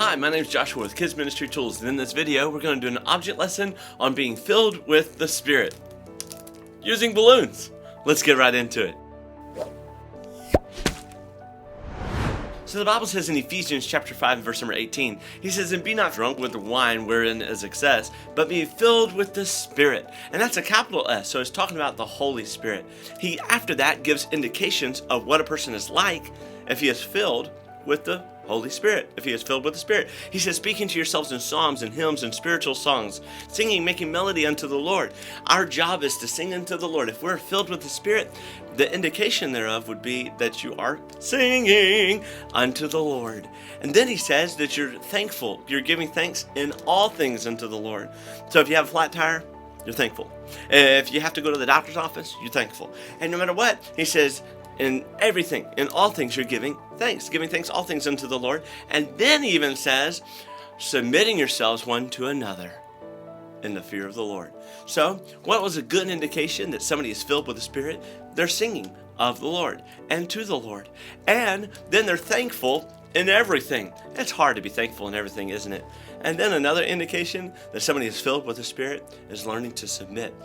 Hi, my name is Joshua with Kids Ministry Tools, and in this video we're going to do an object lesson on being filled with the Spirit using balloons. Let's get right into it. So the Bible says in Ephesians chapter 5 verse number 18, he says, "And be not drunk with the wine wherein is excess, but be filled with the Spirit." And that's a capital S, so it's talking about the Holy Spirit. He, after that, gives indications of what a person is like if he is filled with the Holy Spirit, if he is filled with the Spirit. He says, speaking to yourselves in psalms and hymns and spiritual songs, singing, making melody unto the Lord. Our job is to sing unto the Lord. If we're filled with the Spirit, the indication thereof would be that you are singing unto the Lord. And then he says that you're thankful. You're giving thanks in all things unto the Lord. So if you have a flat tire, you're thankful. If you have to go to the doctor's office, you're thankful. And no matter what, he says, in everything, in all things, you're giving thanks all things unto the Lord. And then he even says, submitting yourselves one to another in the fear of the Lord. So, what was a good indication that somebody is filled with the Spirit? They're singing of the Lord and to the Lord. And then they're thankful in everything. It's hard to be thankful in everything, isn't it? And then another indication that somebody is filled with the Spirit is learning to submit.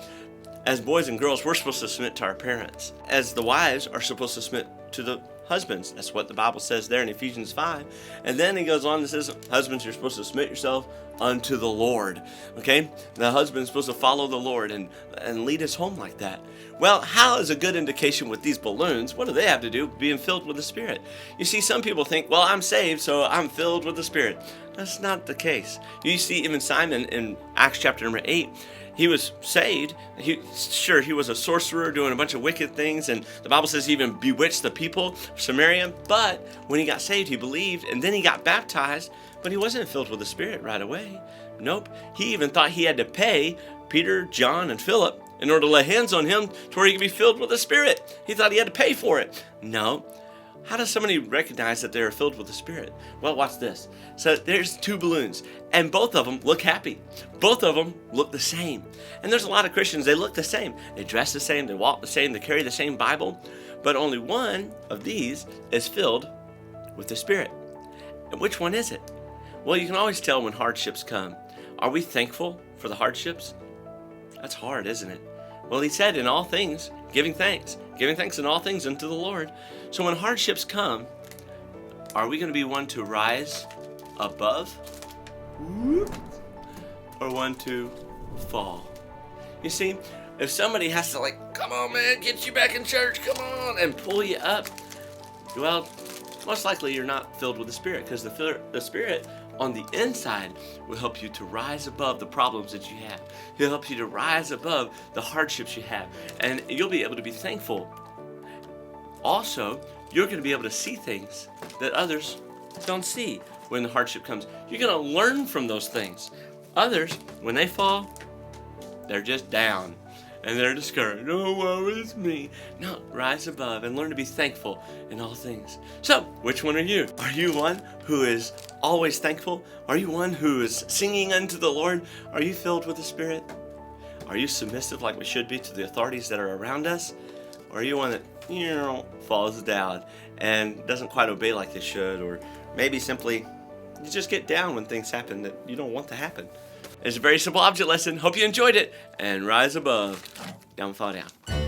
As boys and girls, we're supposed to submit to our parents. As the wives are supposed to submit to the husbands. That's what the Bible says there in Ephesians 5. And then he goes on and says, husbands, you're supposed to submit yourself unto the Lord. Okay? The husband is supposed to follow the Lord and lead his home like that. Well, how is a good indication with these balloons? What do they have to do being filled with the Spirit? You see, some people think, well, I'm saved, so I'm filled with the Spirit. That's not the case. You see, even Simon in Acts chapter number 8, he was saved. He was a sorcerer doing a bunch of wicked things, and the Bible says he even bewitched the people of Samaria. But when he got saved, he believed, and then he got baptized, but he wasn't filled with the Spirit right away. Nope. He even thought he had to pay Peter, John, and Philip in order to lay hands on him to where he could be filled with the Spirit. He thought he had to pay for it. No. How does somebody recognize that they are filled with the Spirit? Well, watch this. So there's two balloons, and both of them look happy. Both of them look the same. And there's a lot of Christians, they look the same. They dress the same, they walk the same, they carry the same Bible, but only one of these is filled with the Spirit. And which one is it? Well, you can always tell when hardships come. Are we thankful for the hardships? That's hard, isn't it? Well, he said in all things, giving thanks in all things unto the Lord. So when hardships come, are we going to be one to rise above or one to fall? You see, if somebody has to come on man, get you back in church, come on, and pull you up, well, most likely you're not filled with the Spirit, because the Spirit on the inside will help you to rise above the problems that you have. He'll help you to rise above the hardships you have, and you'll be able to be thankful. Also, you're going to be able to see things that others don't see when the hardship comes. You're going to learn from those things. Others, when they fall, they're just down and they're discouraged. Oh, woe is me. No, rise above and learn to be thankful in all things. So, which one are you? Are you one who is always thankful? Are you one who is singing unto the Lord? Are you filled with the Spirit? Are you submissive like we should be to the authorities that are around us? Or are you one that falls down and doesn't quite obey like they should? Or maybe simply you just get down when things happen that you don't want to happen. It's a very simple object lesson. Hope you enjoyed it. And rise above. Don't fall down.